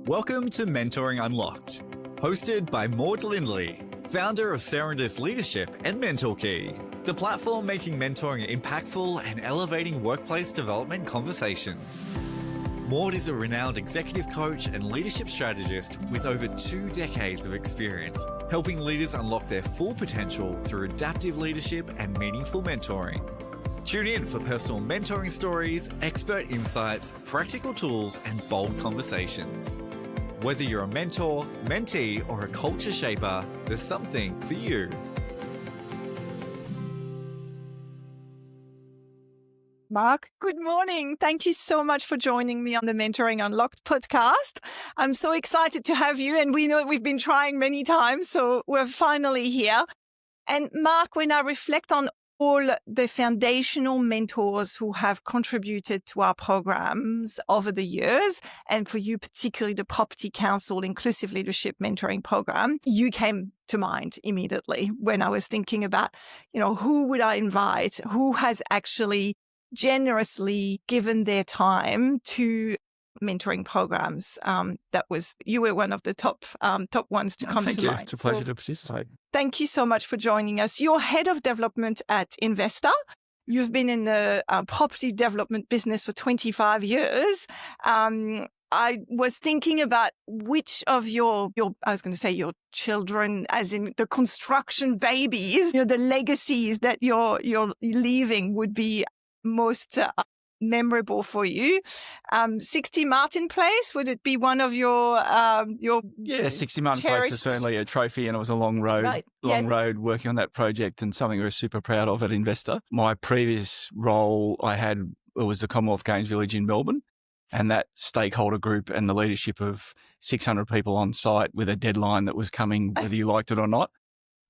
Welcome to Mentoring Unlocked, hosted by Lindley, founder of Serendip's Leadership and Mentor Key, the platform making mentoring impactful and elevating workplace development conversations. Maud is a renowned executive coach and leadership strategist with over 2 decades of experience, helping leaders unlock their full potential through adaptive leadership and meaningful mentoring. Tune in for personal mentoring stories, expert insights, practical tools, and bold conversations. Whether you're a mentor, mentee, or a culture shaper, there's something for you. Mark, good morning. Thank you so much for joining me on the Mentoring Unlocked podcast. I'm so excited to have you, and we know we've been trying many times, so we're finally here. And Mark, when I reflect on all the foundational mentors who have contributed to our programs over the years, and for you particularly the Property Council Inclusive Leadership Mentoring Program, you came to mind immediately when I was thinking about, who would I invite, who has actually generously given their time to mentoring programs. You were one of the top ones to come to mind. Thank you. It's a pleasure to participate. Thank you so much for joining us. You're head of development at Investa. You've been in the property development business for 25 years. I was thinking about which of your children, as in the construction babies, the legacies that you're leaving would be most memorable for you. 60 Martin Place, would it be one of your 60 Martin Place is certainly a trophy, and it was a long road, road working on that project, and something we're super proud of at Investa. My previous role was the Commonwealth Games Village in Melbourne, and that stakeholder group and the leadership of 600 people on site with a deadline that was coming whether you liked it or not,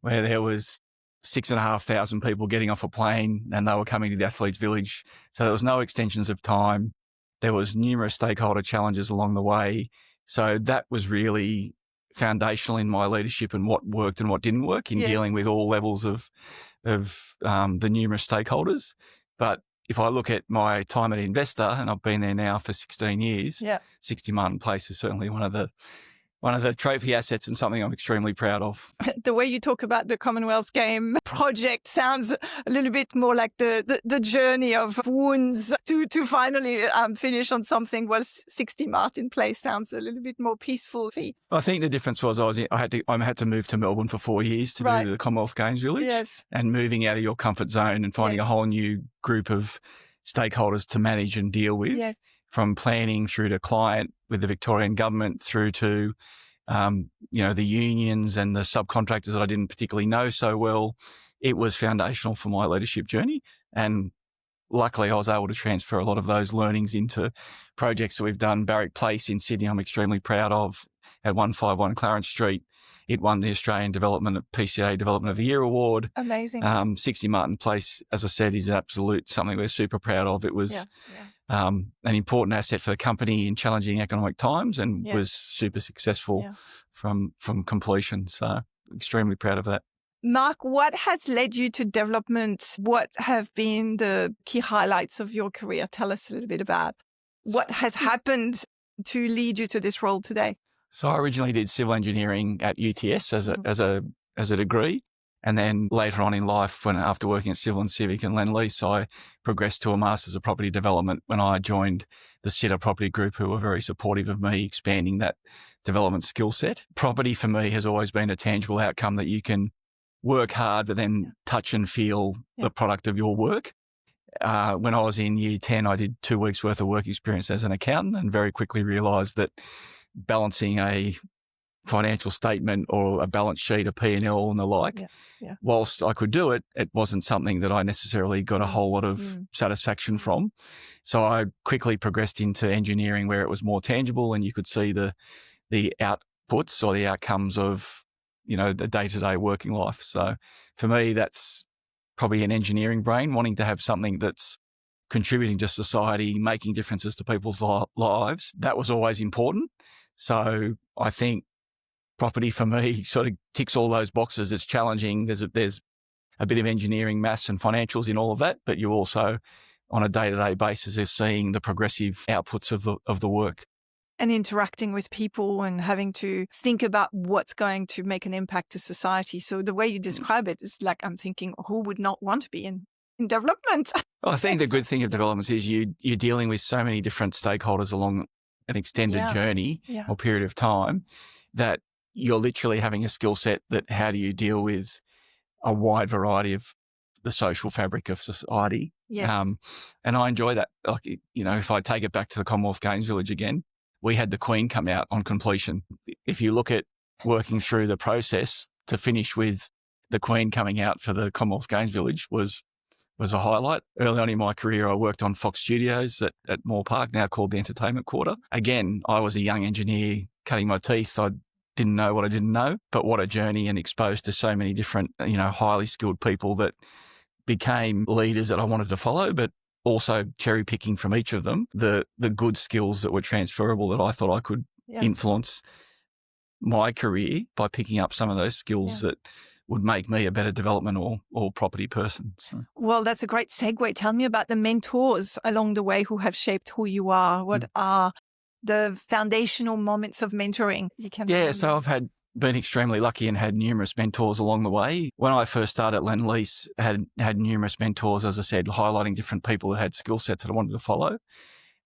where there was 6,500 people getting off a plane and they were coming to the athletes' village. So there was no extensions of time. There was numerous stakeholder challenges along the way. So that was really foundational in my leadership and what worked and what didn't work in dealing with all levels of the numerous stakeholders. But if I look at my time at Investa, and I've been there now for 16 years, 60 Martin Place is certainly one of the trophy assets and something I'm extremely proud of. The way you talk about the Commonwealth Game project sounds a little bit more like the journey of wounds to finally finish on something. Well, 60 Martin Place sounds a little bit more peaceful. I think the difference was I had to move to Melbourne for 4 years to do the Commonwealth Games Village, and moving out of your comfort zone and finding a whole new group of stakeholders to manage and deal with. From planning through to client with the Victorian government through to, the unions and the subcontractors that I didn't particularly know so well. It was foundational for my leadership journey. And luckily I was able to transfer a lot of those learnings into projects that we've done. Barrack Place in Sydney, I'm extremely proud of, at 151 Clarence Street. It won the Australian PCA Development of the Year Award. Amazing. 60 Martin Place, as I said, is something we're super proud of. It was an important asset for the company in challenging economic times, and was super successful from completion. So extremely proud of that. Mark, what has led you to development? What have been the key highlights of your career? Tell us a little bit about what has happened to lead you to this role today. So I originally did civil engineering at UTS as a degree. And then later on in life, after working at Civil and Civic and Lindley, I progressed to a Masters of Property Development when I joined the Sitter Property Group, who were very supportive of me expanding that development skill set. Property for me has always been a tangible outcome that you can work hard, but then touch and feel the product of your work. When I was in year 10, I did 2 weeks worth of work experience as an accountant, and very quickly realised that balancing a financial statement or a balance sheet, a P&L and the like, whilst I could do it, it wasn't something that I necessarily got a whole lot of satisfaction from. So I quickly progressed into engineering, where it was more tangible and you could see the outputs or the outcomes of, the day-to-day working life. So for me, that's probably an engineering brain, wanting to have something that's contributing to society, making differences to people's lives. That was always important. So I think property for me sort of ticks all those boxes. It's challenging. There's a bit of engineering, maths and financials in all of that, but you also on a day-to-day basis is seeing the progressive outputs of the work. and interacting with people and having to think about what's going to make an impact to society. So the way you describe it is like, I'm thinking, who would not want to be in development? Well, I think the good thing of developments is you're dealing with so many different stakeholders along an extended journey or period of time that you're literally having a skill set that how do you deal with a wide variety of the social fabric of society. Yeah. And I enjoy that. Like, if I take it back to the Commonwealth Games Village again, we had the Queen come out on completion. If you look at working through the process to finish with the Queen coming out for the Commonwealth Games Village was a highlight. Early on in my career, I worked on Fox Studios at Moore Park, now called the Entertainment Quarter. Again, I was a young engineer cutting my teeth. I didn't know what I didn't know, but what a journey, and exposed to so many different, highly skilled people that became leaders that I wanted to follow, but also cherry picking from each of them, the good skills that were transferable that I thought I could influence my career by picking up some of those skills that would make me a better development or property person. So. Well, that's a great segue. Tell me about the mentors along the way who have shaped who you are. What are the foundational moments of mentoring? So I've been extremely lucky and had numerous mentors along the way. When I first started at Lindley, had numerous mentors, as I said, highlighting different people that had skill sets that I wanted to follow.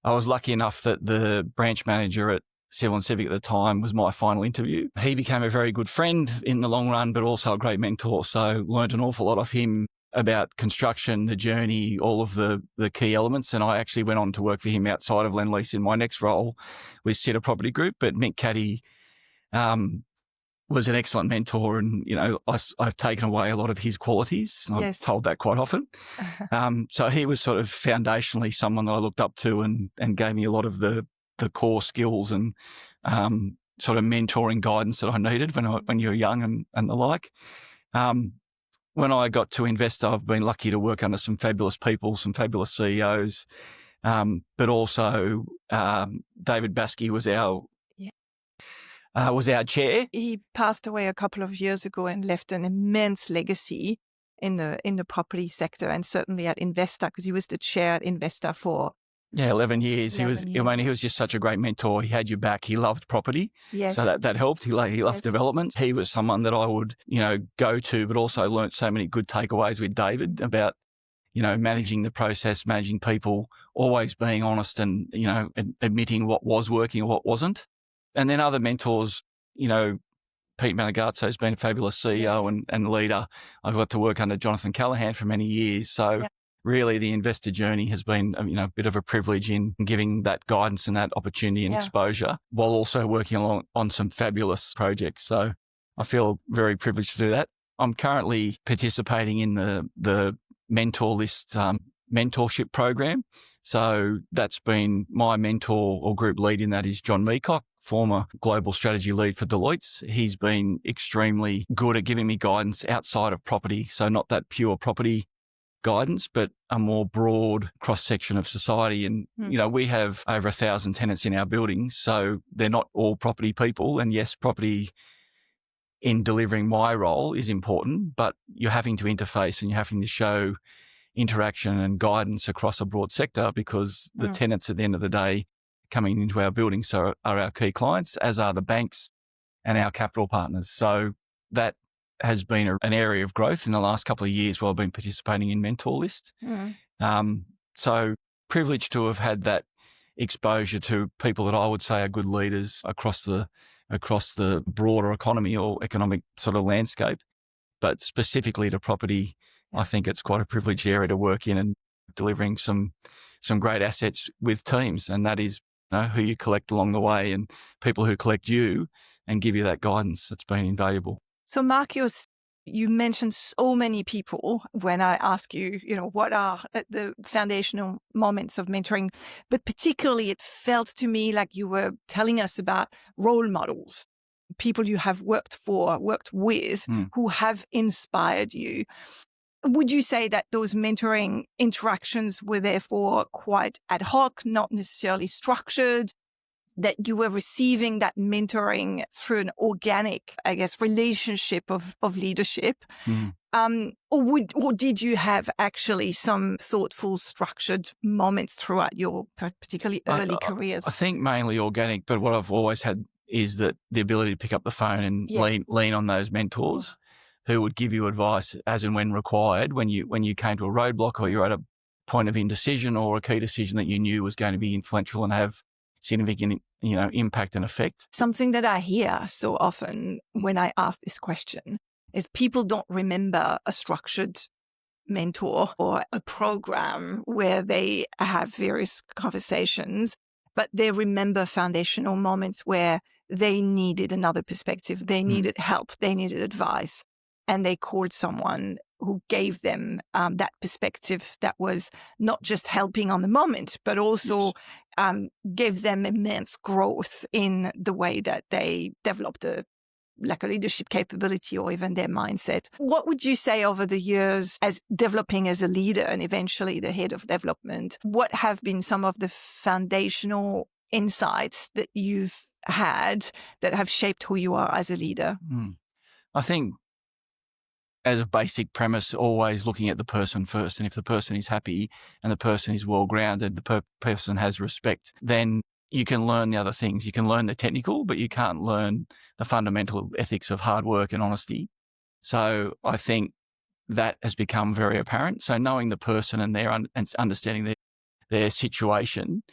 I was lucky enough that the branch manager at Civil and Civic at the time was my final interview. He became a very good friend in the long run, but also a great mentor. So learned an awful lot of him about construction, the journey, all of the key elements. And I actually went on to work for him outside of Lendlease in my next role with Sitter Property Group. But Mick Caddy was an excellent mentor, and I've taken away a lot of his qualities. I've told that quite often. So he was sort of foundationally someone that I looked up to and gave me a lot of the core skills and sort of mentoring guidance that I needed when you're young and the like. When I got to Investa, I've been lucky to work under some fabulous people, some fabulous CEOs, but also David Baskey was our chair. He passed away a couple of years ago and left an immense legacy in the property sector, and certainly at Investa, because he was the chair at Investa for 11 years. He was just such a great mentor. He had your back. He loved property. Yes. So that helped. He loved developments. He was someone that I would, go to, but also learnt so many good takeaways with David about, managing the process, managing people, always being honest and, admitting what was working and what wasn't. And then other mentors, Pete Managazzo has been a fabulous CEO and leader. I got to work under Jonathan Callahan for many years. So really the investor journey has been, a bit of a privilege in giving that guidance and that opportunity and exposure while also working on some fabulous projects. So I feel very privileged to do that. I'm currently participating in the Mentor List mentorship program. So that's been my mentor or group lead in that is John Meacock, former global strategy lead for Deloitte. He's been extremely good at giving me guidance outside of property. So not that pure property guidance, but a more broad cross-section of society. And, we have over 1,000 tenants in our buildings, so they're not all property people. And yes, property in delivering my role is important, but you're having to interface and you're having to show interaction and guidance across a broad sector because the tenants at the end of the day coming into our buildings are our key clients, as are the banks and our capital partners. So that has been an area of growth in the last couple of years while I've been participating in Mentor List. So privileged to have had that exposure to people that I would say are good leaders across the broader economy or economic sort of landscape, but specifically to property. I think it's quite a privileged area to work in and delivering some great assets with teams, and that is who you collect along the way and people who collect you and give you that guidance. That's been invaluable. So Mark, you mentioned so many people when I ask you, what are the foundational moments of mentoring, but particularly it felt to me like you were telling us about role models, people you have worked with, who have inspired you. Would you say that those mentoring interactions were therefore quite ad hoc, not necessarily structured? that you were receiving that mentoring through an organic, I guess, relationship of leadership? Or did you have actually some thoughtful, structured moments throughout your particularly early careers? I think mainly organic, but what I've always had is that the ability to pick up the phone and lean on those mentors who would give you advice as and when required when you came to a roadblock or you're at a point of indecision or a key decision that you knew was going to be influential and have significant, impact and effect. Something that I hear so often when I ask this question is people don't remember a structured mentor or a program where they have various conversations, but they remember foundational moments where they needed another perspective. They needed help. They needed advice. And they called someone who gave them that perspective that was not just helping on the moment, but also gave them immense growth in the way that they developed a leadership capability or even their mindset. What would you say over the years as developing as a leader and eventually the head of development, what have been some of the foundational insights that you've had that have shaped who you are as a leader? I think as a basic premise, always looking at the person first. And if the person is happy and the person is well-grounded, the person has respect, then you can learn the other things. You can learn the technical, but you can't learn the fundamental ethics of hard work and honesty. So I think that has become very apparent. So knowing the person and and understanding their situation,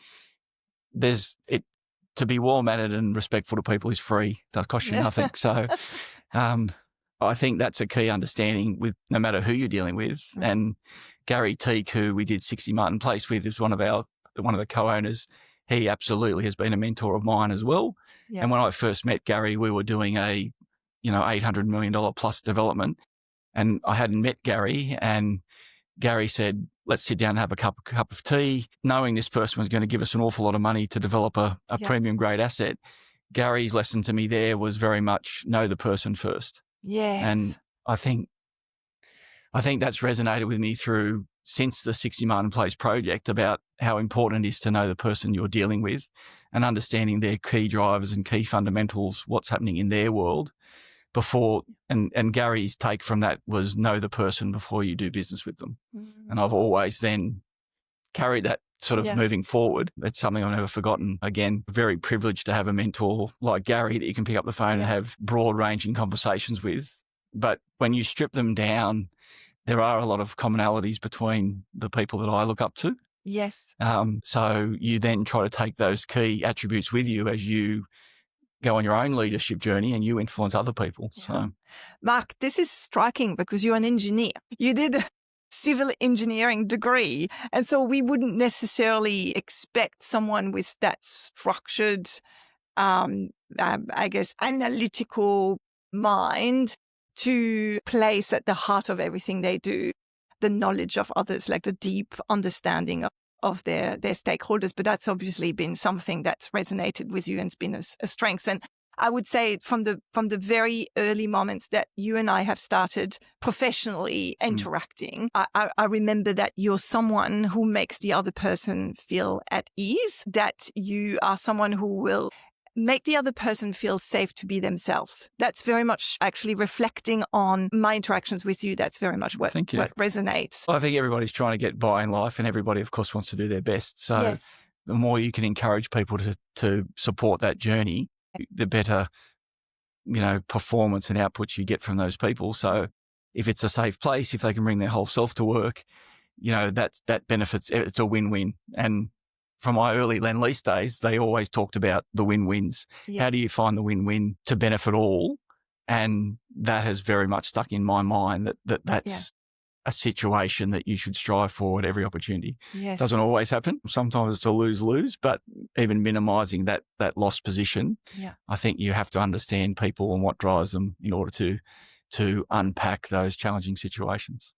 to be well-mannered and respectful to people is free. It does cost you nothing. So I think that's a key understanding with no matter who you're dealing with. And Gary Tait, who we did 60 Martin Place with, is one of the co-owners. He absolutely has been a mentor of mine as well. Yeah. And when I first met Gary, we were doing a, $800 million plus development, and I hadn't met Gary. And Gary said, "Let's sit down and have a cup of tea." Knowing this person was going to give us an awful lot of money to develop a premium grade asset, Gary's lesson to me there was very much know the person first. Yes. And I think that's resonated with me since the 60 Martin Place project about how important it is to know the person you're dealing with and understanding their key drivers and key fundamentals, what's happening in their world before. And Gary's take from that was know the person before you do business with them. And I've always then carried that sort of moving forward. It's something I've never forgotten. Again, very privileged to have a mentor like Gary that you can pick up the phone and have broad-ranging conversations with. But when you strip them down, there are a lot of commonalities between the people that I look up to. Yes. So you then try to take those key attributes with you as you go on your own leadership journey and you influence other people. Yeah. So, Mark, this is striking because you're an engineer. You did a civil engineering degree. And so we wouldn't necessarily expect someone with that structured, I guess, analytical mind to place at the heart of everything they do the knowledge of others, like the deep understanding of their stakeholders. But that's obviously been something that's resonated with you and it's been a strength. And I would say from the very early moments that you and I have started professionally interacting, I remember that you're someone who makes the other person feel at ease, that you are someone who will make the other person feel safe to be themselves. That's very much actually reflecting on my interactions with you. That's very much what resonates. Well, I think everybody's trying to get by in life and everybody, of course, wants to do their best. So the more you can encourage people to support that journey, the better, performance and outputs you get from those people. So if it's a safe place, if they can bring their whole self to work, that benefits. It's a win-win. And from my early Lindley days, they always talked about the win-wins. Yeah. How do you find the win-win to benefit all? And that has very much stuck in my mind that's a situation that you should strive for at every opportunity. Yes. Doesn't always happen. Sometimes it's a lose-lose, but even minimising that lost position, I think you have to understand people and what drives them in order to unpack those challenging situations.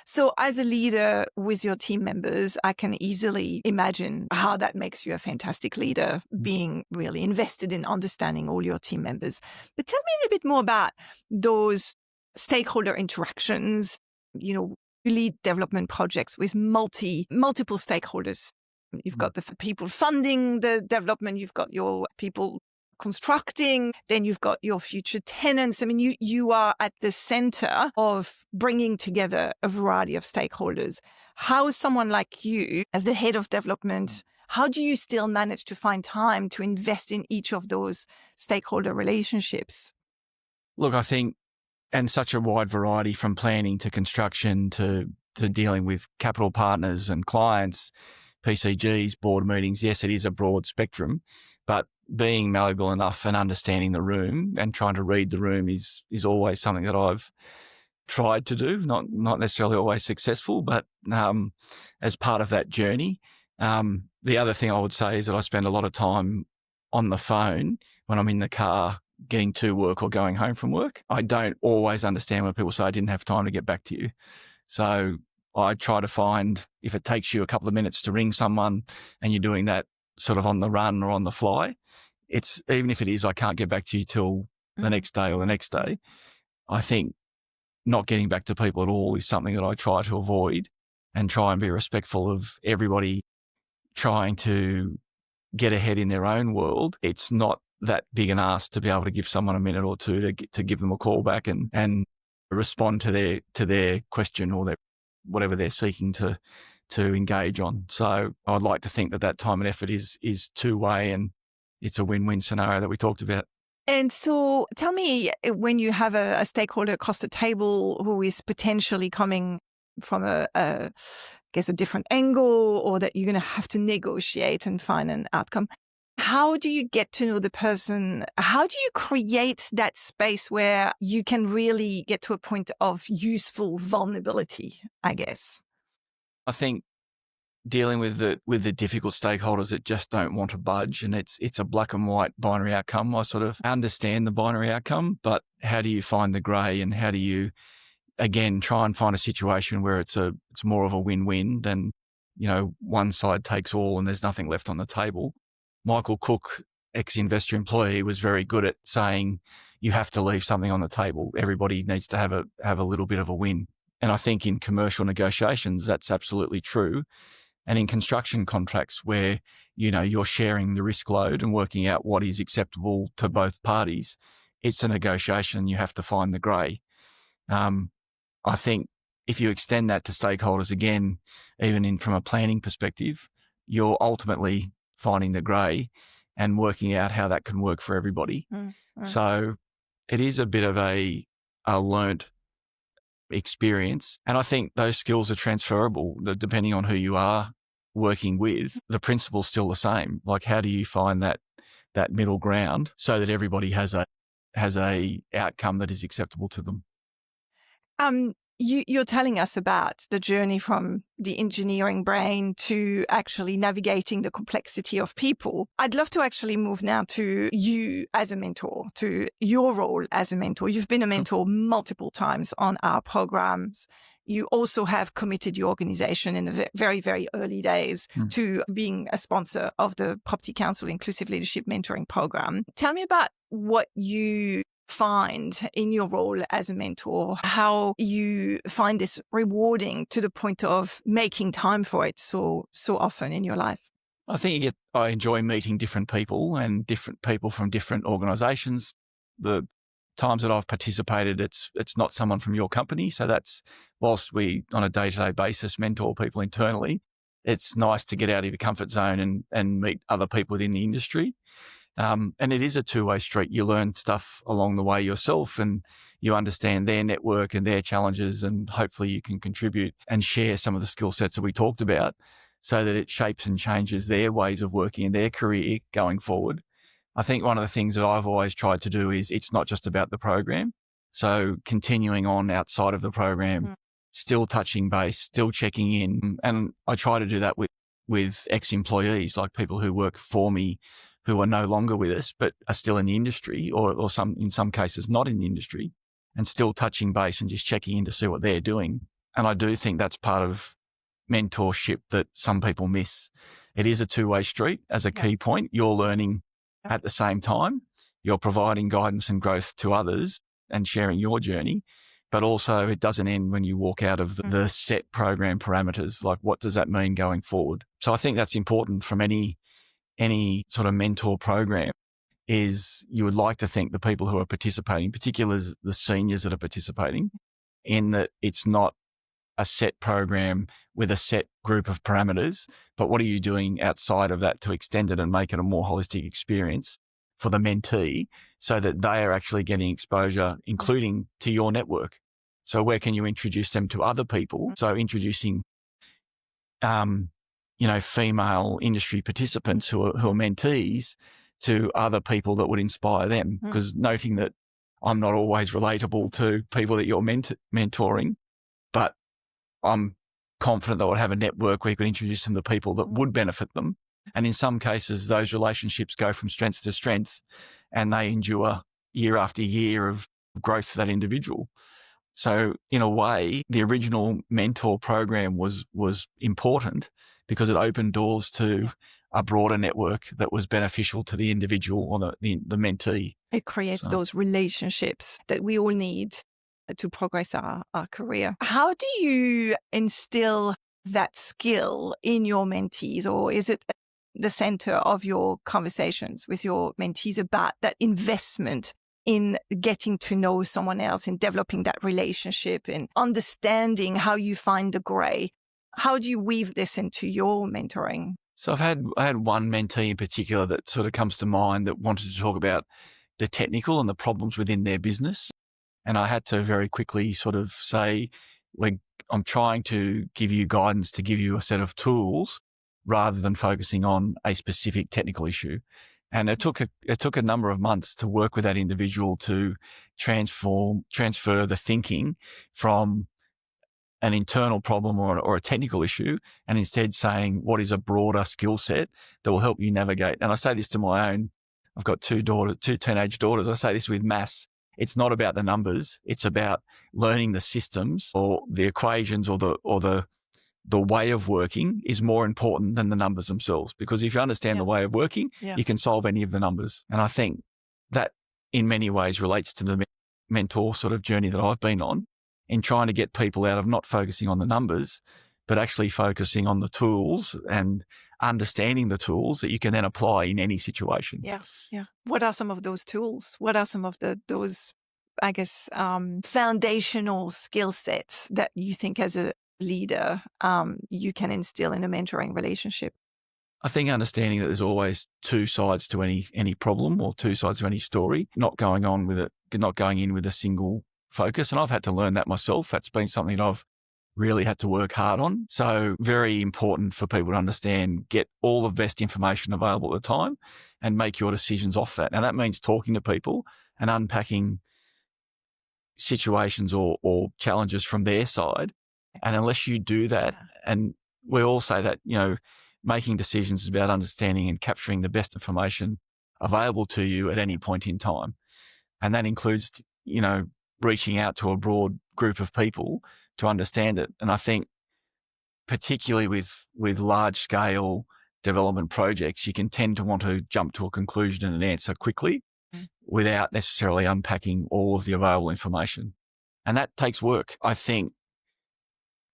So as a leader with your team members, I can easily imagine how that makes you a fantastic leader, being really invested in understanding all your team members. But tell me a little bit more about those stakeholder interactions. You lead development projects with multiple stakeholders. You've got the people funding the development. You've got your people constructing. Then you've got your future tenants. I mean, you are at the center of bringing together a variety of stakeholders. How is someone like you, as the head of development, how do you still manage to find time to invest in each of those stakeholder relationships? Look, I think, and such a wide variety from planning to construction to dealing with capital partners and clients, PCGs, board meetings. Yes, it is a broad spectrum, but being malleable enough and understanding the room and trying to read the room is always something that I've tried to do, not necessarily always successful, but as part of that journey. The other thing I would say is that I spend a lot of time on the phone when I'm in the car getting to work or going home from work. I don't always understand when people say I didn't have time to get back to you. So I try to find, if it takes you a couple of minutes to ring someone and you're doing that sort of on the run or on the fly, it's, even if it is, I can't get back to you till the next day or the next day. I think not getting back to people at all is something that I try to avoid and try and be respectful of everybody trying to get ahead in their own world. It's not that big an ask to be able to give someone a minute or two to give them a call back and respond to their question or their whatever they're seeking to engage on. So I'd like to think that time and effort is two-way, and it's a win-win scenario that we talked about. And so tell me, when you have a stakeholder across the table who is potentially coming from a different angle, or that you're going to have to negotiate and find an outcome, how do you get to know the person? How do you create that space where you can really get to a point of useful vulnerability, I guess? I think dealing with the difficult stakeholders that just don't want to budge, and it's a black and white binary outcome. I sort of understand the binary outcome, but how do you find the grey, and how do you, again, try and find a situation where it's more of a win-win than, one side takes all and there's nothing left on the table. Michael Cook, ex-Investa employee, was very good at saying you have to leave something on the table. Everybody needs to have a little bit of a win. And I think in commercial negotiations, that's absolutely true. And in construction contracts where, you're sharing the risk load and working out what is acceptable to both parties, it's a negotiation. You have to find the grey. I think if you extend that to stakeholders, again, even from a planning perspective, you're ultimately finding the grey and working out how that can work for everybody. So it is a bit of a learnt experience. And I think those skills are transferable depending on who you are working with. The principle's still the same. Like, how do you find that middle ground so that everybody has a outcome that is acceptable to them? You're telling us about the journey from the engineering brain to actually navigating the complexity of people. I'd love to actually move now to you as a mentor, to your role as a mentor. You've been a mentor multiple times on our programs. You also have committed your organization in the very, very early days to being a sponsor of the Property Council Inclusive Leadership Mentoring Program. Tell me about what you find in your role as a mentor, how you find this rewarding to the point of making time for it so often in your life. I think I enjoy meeting different people and different people from different organisations. The times that I've participated, it's not someone from your company. So that's, whilst we on a day-to-day basis mentor people internally, it's nice to get out of your comfort zone and meet other people within the industry. And it is a two-way street. You learn stuff along the way yourself, and you understand their network and their challenges, and hopefully you can contribute and share some of the skill sets that we talked about so that it shapes and changes their ways of working in their career going forward. I think one of the things that I've always tried to do is it's not just about the program. So continuing on outside of the program, still touching base, still checking in. And I try to do that with ex-employees, like people who work for me, who are no longer with us, but are still in the industry or in some cases not in the industry, and still touching base and just checking in to see what they're doing. And I do think that's part of mentorship that some people miss. It is a two-way street. As a key point, you're learning at the same time. You're providing guidance and growth to others and sharing your journey, but also it doesn't end when you walk out of the set program parameters. Like, what does that mean going forward? So I think that's important from any sort of mentor program, is you would like to think the people who are participating, particularly the seniors that are participating, in that it's not a set program with a set group of parameters, but what are you doing outside of that to extend it and make it a more holistic experience for the mentee, so that they are actually getting exposure, including to your network. So where can you introduce them to other people? So introducing, female industry participants who are mentees to other people that would inspire them. Because noting that I'm not always relatable to people that you're mentoring, but I'm confident that I would have a network where you could introduce them to people that would benefit them. And in some cases, those relationships go from strength to strength, and they endure year after year of growth for that individual. So in a way, the original mentor program was important because it opened doors to a broader network that was beneficial to the individual or the mentee. It creates those relationships that we all need to progress our career. How do you instill that skill in your mentees, or is it the center of your conversations with your mentees about that investment in getting to know someone else, in developing that relationship, and understanding how you find the gray? How do you weave this into your mentoring? So I had one mentee in particular that sort of comes to mind that wanted to talk about the technical and the problems within their business. And I had to very quickly sort of say, I'm trying to give you guidance, to give you a set of tools rather than focusing on a specific technical issue. And it took a number of months to work with that individual to transfer the thinking from an internal problem or a technical issue, and instead saying what is a broader skill set that will help you navigate. And I say this to my own, I've got two teenage daughters. I say this with maths. It's not about the numbers. It's about learning the systems or the equations or the way of working is more important than the numbers themselves. Because if you understand the way of working, you can solve any of the numbers. And I think that in many ways relates to the mentor sort of journey that I've been on, in trying to get people out of not focusing on the numbers, but actually focusing on the tools and understanding the tools that you can then apply in any situation. Yeah. What are some of those tools? What are some of those, I guess, foundational skill sets that you think as a leader you can instill in a mentoring relationship? I think understanding that there's always two sides to any problem or two sides to any story, not going in with a single focus. And I've had to learn that myself. That's been something that I've really had to work hard on. So very important for people to understand, get all the best information available at the time and make your decisions off that. Now that means talking to people and unpacking situations or challenges from their side. And unless you do that, and we all say that, making decisions is about understanding and capturing the best information available to you at any point in time. And that includes, reaching out to a broad group of people to understand it. And I think particularly with large scale development projects, you can tend to want to jump to a conclusion and an answer quickly without necessarily unpacking all of the available information. And that takes work. I think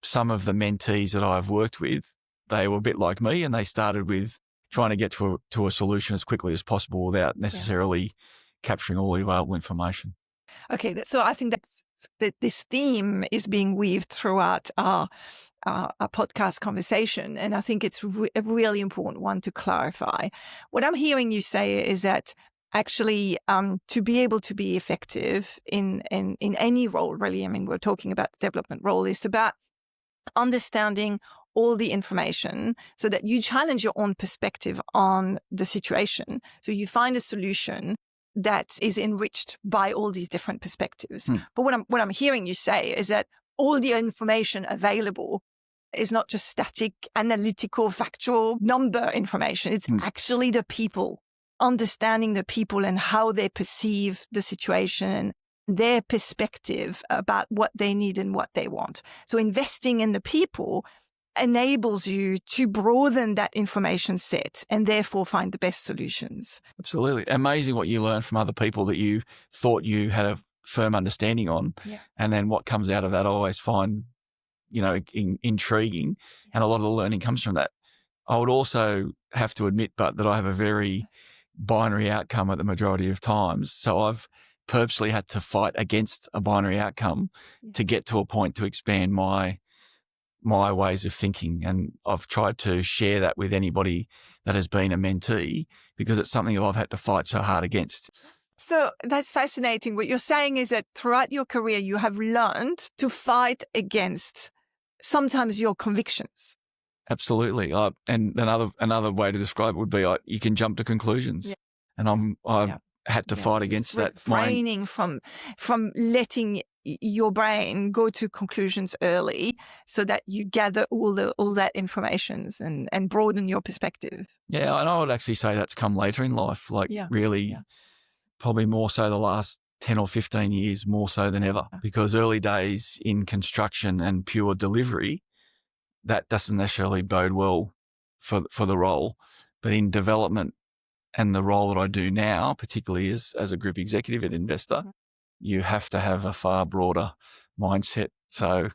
some of the mentees that I've worked with, they were a bit like me, and they started with trying to get to a solution as quickly as possible without necessarily capturing all the available information. Okay, so I think that this theme is being weaved throughout our podcast conversation, and I think it's a really important one to clarify. What I'm hearing you say is that actually, to be able to be effective in any role, really, I mean, we're talking about the development role, is about understanding all the information so that you challenge your own perspective on the situation. So you find a solution that is enriched by all these different perspectives. But what I'm hearing you say is that all the information available is not just static, analytical, factual number information. It's actually the people, understanding the people and how they perceive the situation and their perspective about what they need and what they want. So investing in the people enables you to broaden that information set and therefore find the best solutions. Absolutely. Amazing what you learn from other people that you thought you had a firm understanding on. Yeah. And then what comes out of that I always find, intriguing. And a lot of the learning comes from that. I would also have to admit, but that I have a very binary outcome at the majority of times. So I've purposely had to fight against a binary outcome to get to a point to expand my ways of thinking. And I've tried to share that with anybody that has been a mentee because it's something that I've had to fight so hard against. So that's fascinating. What you're saying is that throughout your career, you have learned to fight against sometimes your convictions. Absolutely. And another way to describe it would be you can jump to conclusions. Yeah. And I've had to fight against that. Refraining from letting your brain go to conclusions early so that you gather all that information and broaden your perspective. Yeah, and I would actually say that's come later in life, probably more so the last 10 or 15 years, more so than ever, because early days in construction and pure delivery, that doesn't necessarily bode well for the role. But in development and the role that I do now, particularly as a group executive at Investa, you have to have a far broader mindset. So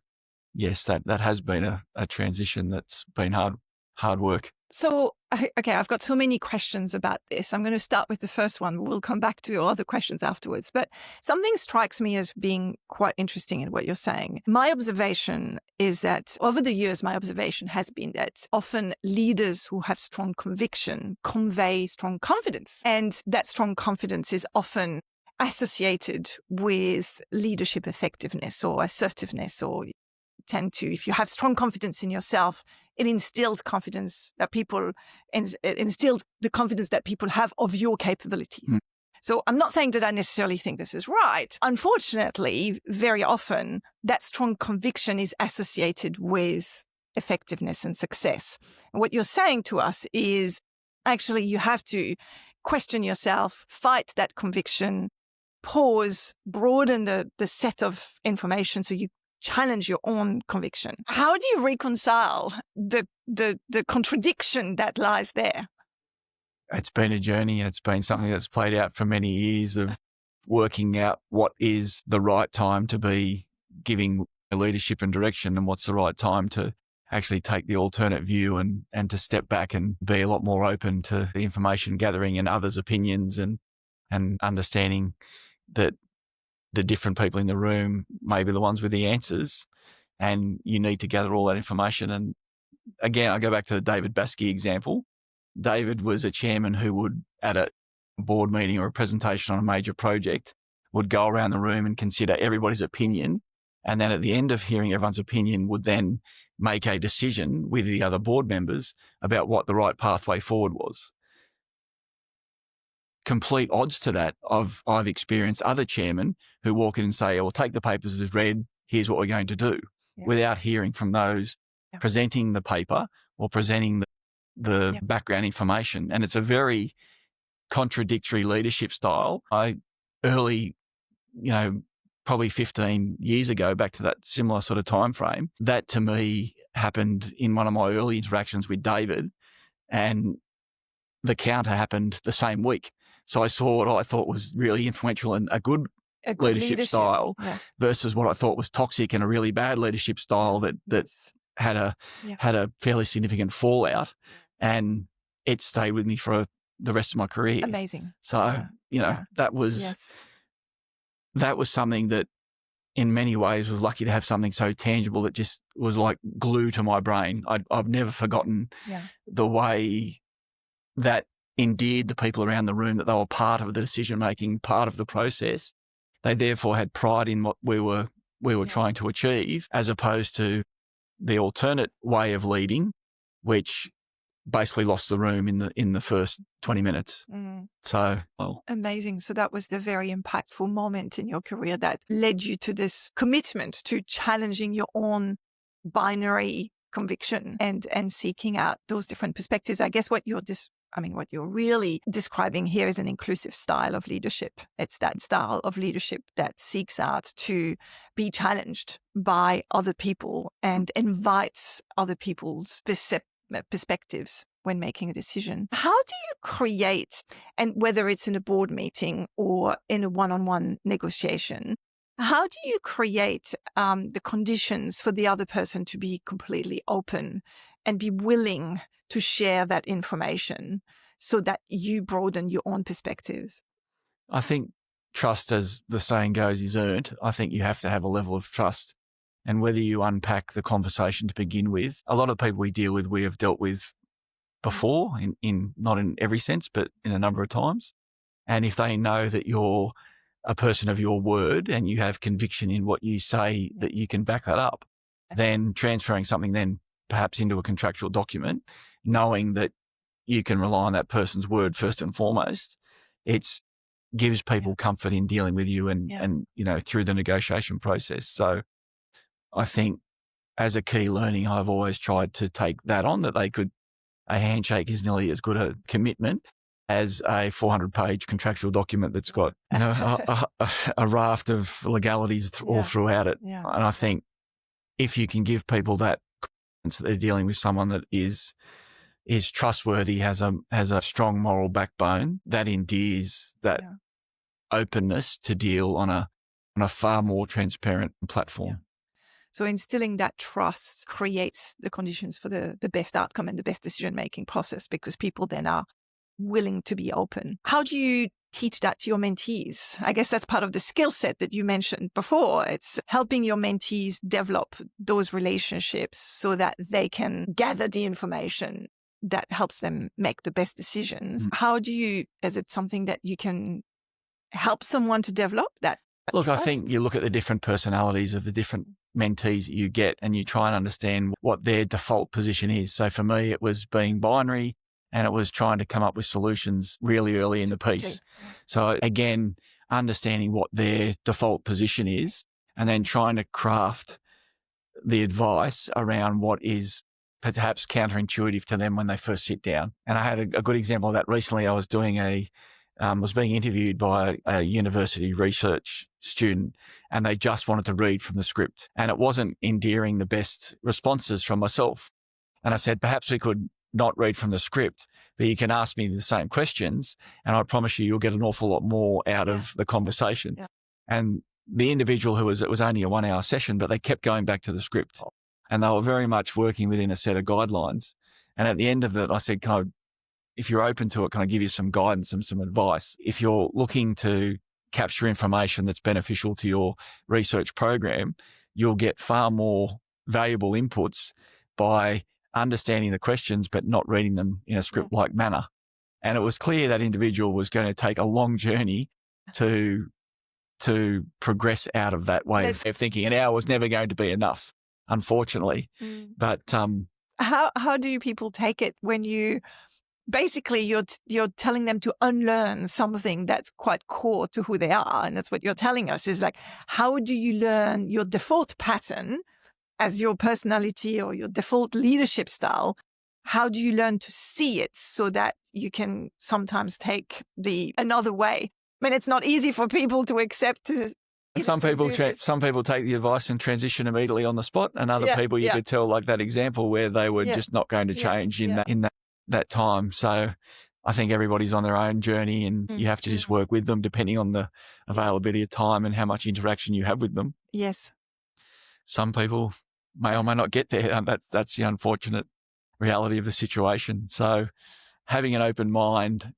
yes, that has been a transition that's been hard work. So, okay, I've got so many questions about this. I'm going to start with the first one. We'll come back to your other questions afterwards. But something strikes me as being quite interesting in what you're saying. My observation is that over the years, my observation has been that often leaders who have strong conviction convey strong confidence. And that strong confidence is often associated with leadership effectiveness or assertiveness, or tend to, if you have strong confidence in yourself, it instills confidence that people, it instills the confidence that people have of your capabilities. So I'm not saying that I necessarily think this is right. Unfortunately, very often that strong conviction is associated with effectiveness and success. And what you're saying to us is actually you have to question yourself, fight that conviction, pause, broaden the set of information so you challenge your own conviction. How do you reconcile the contradiction that lies there? It's been a journey, and it's been something that's played out for many years of working out what is the right time to be giving leadership and direction, and what's the right time to actually take the alternate view and to step back and be a lot more open to the information gathering and others' opinions and understanding that the different people in the room may be the ones with the answers, and you need to gather all that information. And again, I go back to the David Baskey example. David was a chairman who would, at a board meeting or a presentation on a major project, would go around the room and consider everybody's opinion. And then at the end of hearing everyone's opinion, would then make a decision with the other board members about what the right pathway forward was. Complete odds to that. I've experienced other chairmen who walk in and say, "Oh, well, take the papers as read, here's what we're going to do," without hearing from those presenting the paper or presenting the background information. And it's a very contradictory leadership style. Probably 15 years ago, back to that similar sort of time frame, that to me happened in one of my early interactions with David, and the counter happened the same week. So I saw what I thought was really influential and a good leadership style versus what I thought was toxic and a really bad leadership style that had a fairly significant fallout, and it stayed with me for the rest of my career. Amazing. So, that was something that in many ways was lucky to have something so tangible that just was like glue to my brain. I've never forgotten the way that endeared the people around the room, that they were part of the decision-making, part of the process. They therefore had pride in what we were trying to achieve, as opposed to the alternate way of leading, which basically lost the room in the first 20 minutes. So, amazing. So that was the very impactful moment in your career that led you to this commitment to challenging your own binary conviction and seeking out those different perspectives. I guess what you're really describing here is an inclusive style of leadership. It's that style of leadership that seeks out to be challenged by other people and invites other people's perspectives when making a decision. How do you create, and whether it's in a board meeting or in a one-on-one negotiation, how do you create the conditions for the other person to be completely open and be willing to share that information so that you broaden your own perspectives? I think trust, as the saying goes, is earned. I think you have to have a level of trust. And whether you unpack the conversation to begin with, a lot of people we deal with, we have dealt with before, in not in every sense, but in a number of times. And if they know that you're a person of your word and you have conviction in what you say, that you can back that up, then transferring something then perhaps into a contractual document, knowing that you can rely on that person's word first and foremost, it's gives people comfort in dealing with you and through the negotiation process. So I think as a key learning, I've always tried to take that on, that a handshake is nearly as good a commitment as a 400-page contractual document that's got a raft of legalities all throughout it. Yeah. And I think if you can give people that confidence that they're dealing with someone that is trustworthy, has a strong moral backbone, that endears that openness to deal on a far more transparent platform. Yeah. So instilling that trust creates the conditions for the best outcome and the best decision-making process, because people then are willing to be open. How do you teach that to your mentees? I guess that's part of the skill set that you mentioned before. It's helping your mentees develop those relationships so that they can gather the information that helps them make the best decisions. How do you, is it something that you can help someone to develop that? Look, trust? I think you look at the different personalities of the different mentees that you get and you try and understand what their default position is. So for me, it was being binary and it was trying to come up with solutions really early in the piece. So again, understanding what their default position is and then trying to craft the advice around what is perhaps counterintuitive to them when they first sit down. And I had a good example of that recently. I was doing was being interviewed by a university research student and they just wanted to read from the script and it wasn't endearing the best responses from myself. And I said, perhaps we could not read from the script, but you can ask me the same questions and I promise you'll get an awful lot more out of the conversation. Yeah. And the individual it was only a 1 hour session, but they kept going back to the script and they were very much working within a set of guidelines. And at the end of it, I said, if you're open to it, can I give you some guidance and some advice? If you're looking to capture information that's beneficial to your research program, you'll get far more valuable inputs by understanding the questions, but not reading them in a script-like manner. And it was clear that individual was going to take a long journey to progress out of that way of thinking. An hour was never going to be enough, unfortunately. But how do people take it when basically you're telling them to unlearn something that's quite core to who they are? And that's what you're telling us is like, how do you learn your default pattern as your personality or your default leadership style? How do you learn to see it so that you can sometimes take another way? I mean, it's not easy for people to accept. Some people take the advice and transition immediately on the spot, and other people you could tell, like that example, where they were just not going to change in that time. So I think everybody's on their own journey and you have to just work with them depending on the availability of time and how much interaction you have with them. Yes. Some people may or may not get there. That's the unfortunate reality of the situation. So having an open mind,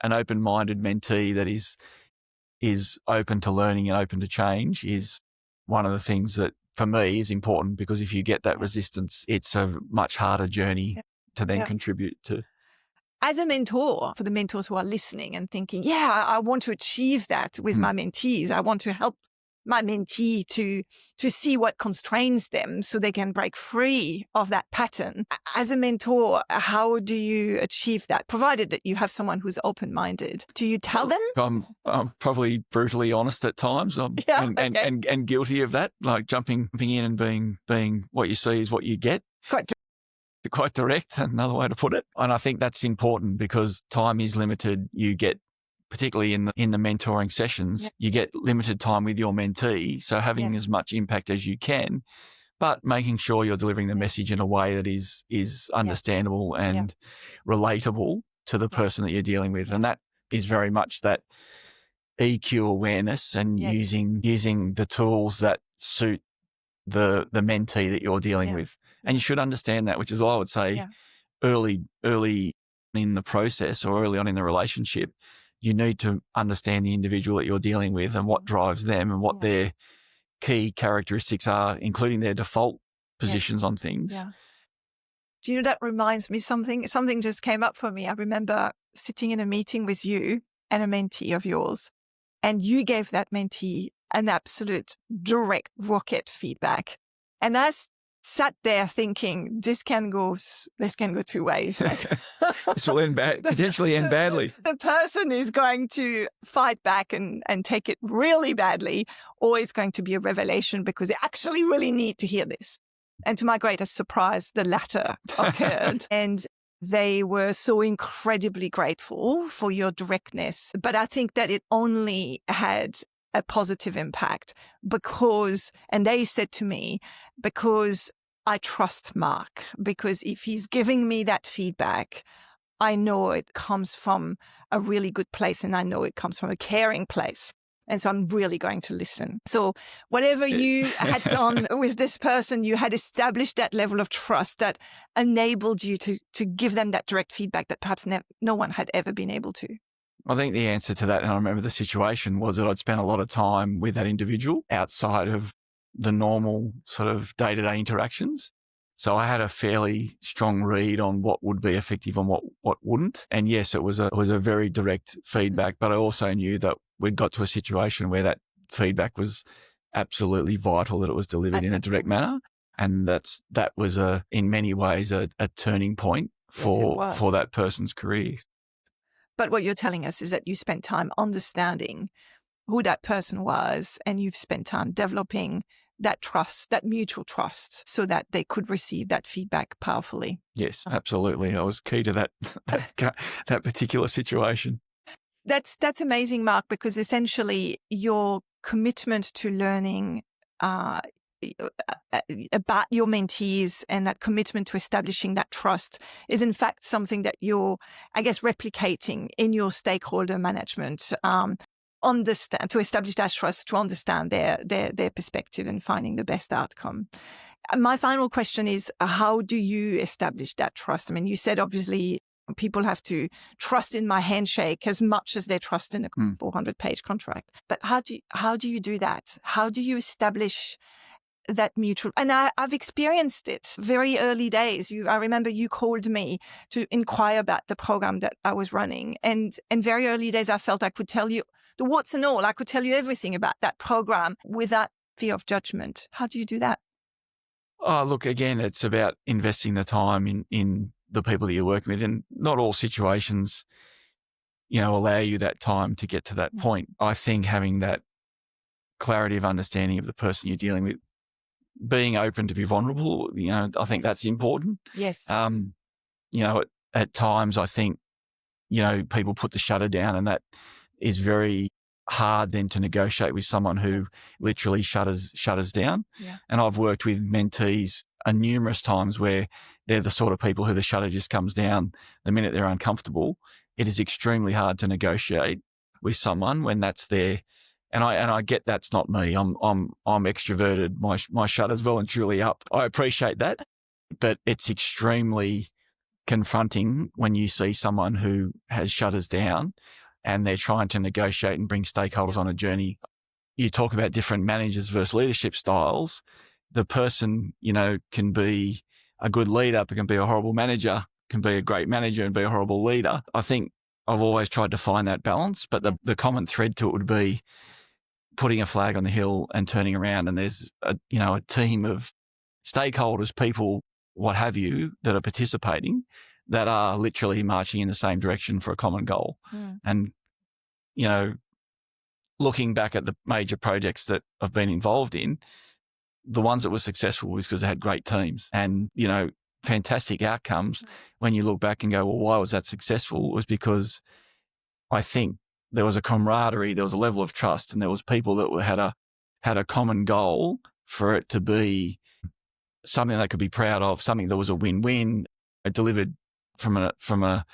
an open-minded mentee that is open to learning and open to change is one of the things that for me is important, because if you get that resistance, it's a much harder journey to then contribute to. As a mentor, for the mentors who are listening and thinking, I want to achieve that with my mentees. I want to help my mentee to see what constrains them so they can break free of that pattern. As a mentor, how do you achieve that, provided that you have someone who's open-minded? Do you tell them? I'm probably brutally honest at times and guilty of that, like jumping in and being what you see is what you get. Quite direct, another way to put it. And I think that's important because time is limited. You get, particularly in the mentoring sessions, you get limited time with your mentee. So having as much impact as you can, but making sure you're delivering the message in a way that is understandable and relatable to the person that you're dealing with. And that is very much that EQ awareness and using the tools that suit the mentee that you're dealing with. And you should understand that, which is why I would say early in the process or early on in the relationship, you need to understand the individual that you're dealing with and what drives them and what their key characteristics are, including their default positions on things. Yeah. Do you know, that reminds me something just came up for me. I remember sitting in a meeting with you and a mentee of yours, and you gave that mentee an absolute direct rocket feedback. And I sat there thinking, this can go two ways. Like, this will potentially end badly. The person is going to fight back and take it really badly, or it's going to be a revelation because they actually really need to hear this. And to my greatest surprise, the latter occurred. And they were so incredibly grateful for your directness. But I think that it only had a positive impact because they said to me, because I trust Mark, because if he's giving me that feedback, I know it comes from a really good place and I know it comes from a caring place. And so I'm really going to listen. So whatever you had done with this person, you had established that level of trust that enabled you to give them that direct feedback that perhaps no one had ever been able to. I think the answer to that, and I remember the situation, was that I'd spent a lot of time with that individual outside of the normal sort of day-to-day interactions. So I had a fairly strong read on what would be effective and what wouldn't. And yes, it was a very direct feedback, but I also knew that we'd got to a situation where that feedback was absolutely vital, that it was delivered in a direct manner. And that was in many ways a turning point for that person's career. But what you're telling us is that you spent time understanding who that person was, and you've spent time developing that trust, that mutual trust, so that they could receive that feedback powerfully. Yes, absolutely. I was key to that particular situation. That's amazing, Mark, because essentially your commitment to learning about your mentees and that commitment to establishing that trust is in fact something that you're, I guess, replicating in your stakeholder management. To establish that trust, to understand their perspective and finding the best outcome. My final question is, how do you establish that trust? I mean, you said obviously people have to trust in my handshake as much as they trust in a 400-page contract. But how do you do that? How do you establish that mutual? And I've experienced it very early days. I remember you called me to inquire about the program that I was running. And in very early days, I felt I could tell you the warts and all. I could tell you everything about that program without fear of judgment. How do you do that? Oh, look, again, it's about investing the time in the people that you're working with. And not all situations, allow you that time to get to that point. I think having that clarity of understanding of the person you're dealing with, being open to be vulnerable, I think that's important. Yes. At times I think, people put the shutter down, and that is very hard then to negotiate with someone who literally shutters down. Yeah. And I've worked with mentees numerous times where they're the sort of people who the shutter just comes down the minute they're uncomfortable. It is extremely hard to negotiate with someone when that's there. And I get that's not me. I'm extroverted. My shutter's well and truly up. I appreciate that, but it's extremely confronting when you see someone who has shutters down and they're trying to negotiate and bring stakeholders on a journey. You talk about different managers versus leadership styles. The person, can be a good leader, but can be a horrible manager, can be a great manager and be a horrible leader. I think I've always tried to find that balance, but the common thread to it would be putting a flag on the hill and turning around, and there's a team of stakeholders, people, what have you, that are participating, that are literally marching in the same direction for a common goal. And, looking back at the major projects that I've been involved in, the ones that were successful was because they had great teams and, fantastic outcomes. When you look back and go, well, why was that successful? It was because I think there was a camaraderie, there was a level of trust, and there was people that had a common goal for it to be something they could be proud of, something that was a win-win. It delivered from a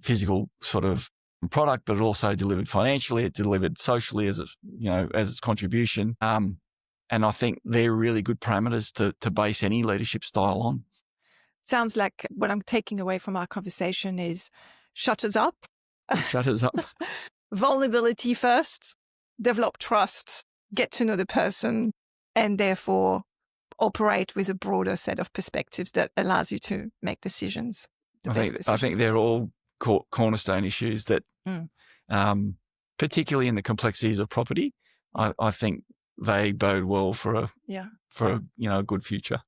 physical sort of product, but it also delivered financially. It delivered socially as its contribution. And I think they're really good parameters to base any leadership style on. Sounds like what I'm taking away from our conversation is shutters up. Shutters up. Vulnerability first, develop trust, get to know the person, and therefore operate with a broader set of perspectives that allows you to make decisions. I think they're all cornerstone issues that, particularly in the complexities of property, I think they bode well for a good future.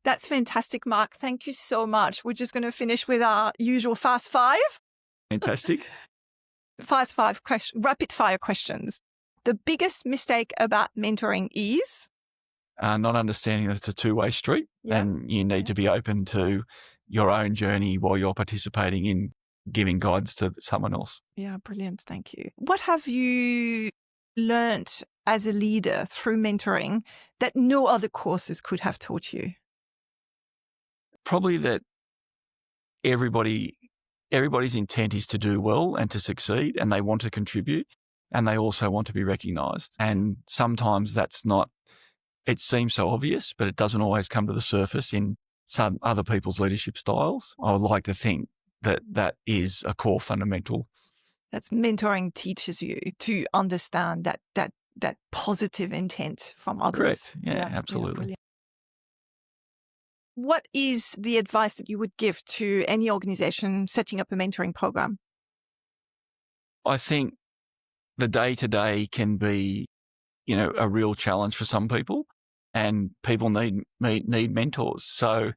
That's fantastic, Mark. Thank you so much. We're just going to finish with our usual fast five. Fantastic. Fast five rapid fire questions. The biggest mistake about mentoring is? Not understanding that it's a two-way street, and you need to be open to your own journey while you're participating in giving guidance to someone else. Yeah, brilliant. Thank you. What have you learnt as a leader through mentoring that no other courses could have taught you? Probably that everybody's intent is to do well and to succeed, and they want to contribute, and they also want to be recognised. And sometimes it seems so obvious, but it doesn't always come to the surface in some other people's leadership styles. I would like to think that is a core fundamental. That's mentoring teaches you to understand that positive intent from others. Correct. Yeah, absolutely. Yeah, what is the advice that you would give to any organization setting up a mentoring program? I think the day-to-day can be, a real challenge for some people, and people need mentors. So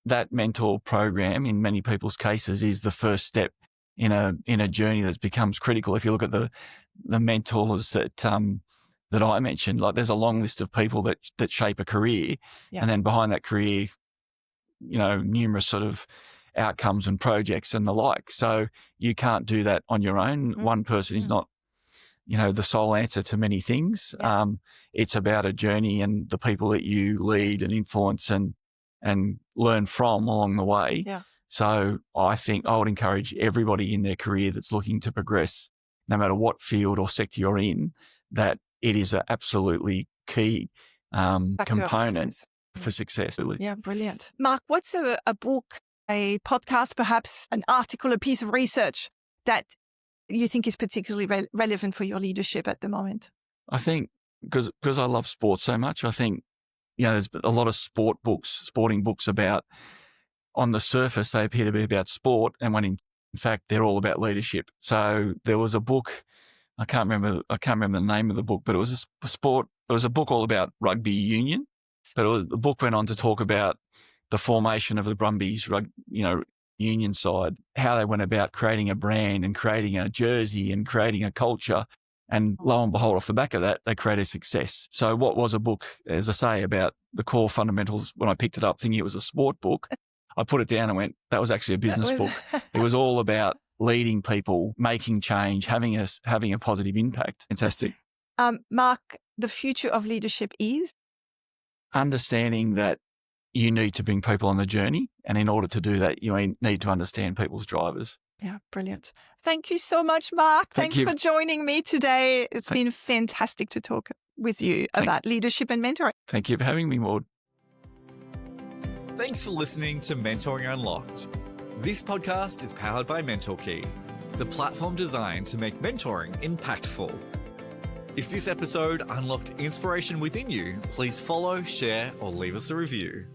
that mentor program, in many people's cases, is the first step in a journey that becomes critical. If you look at the mentors that I mentioned, like there's a long list of people that shape a career, and then behind that career, numerous sort of outcomes and projects and the like. So you can't do that on your own. One person is not, the sole answer to many things. It's about a journey and the people that you lead and influence and learn from along the way. Yeah. So I think I would encourage everybody in their career that's looking to progress, no matter what field or sector you're in, that it is an absolutely key component for success. Really. Yeah, brilliant. Mark, what's a book, a podcast, perhaps an article, a piece of research that you think is particularly relevant for your leadership at the moment? I think because I love sports so much, I think, there's a lot of sporting books about, on the surface, they appear to be about sport, and when in fact they're all about leadership. So there was a book, I can't remember the name of the book, but it was a book all about rugby union. But the book went on to talk about the formation of the Brumbies, union side, how they went about creating a brand and creating a jersey and creating a culture. And lo and behold, off the back of that, they created success. So what was a book, as I say, about the core fundamentals, when I picked it up thinking it was a sport book, I put it down and went, that was actually a business book. It was all about leading people, making change, having a positive impact. Fantastic. Mark, the future of leadership is? Understanding that you need to bring people on the journey. And in order to do that, you need to understand people's drivers. Yeah, brilliant. Thank you so much, Mark. Thanks for joining me today. It's been fantastic to talk with you about leadership and mentoring. Thank you for having me, Maud. Thanks for listening to Mentoring Unlocked. This podcast is powered by MentorKey, the platform designed to make mentoring impactful. If this episode unlocked inspiration within you, please follow, share, or leave us a review.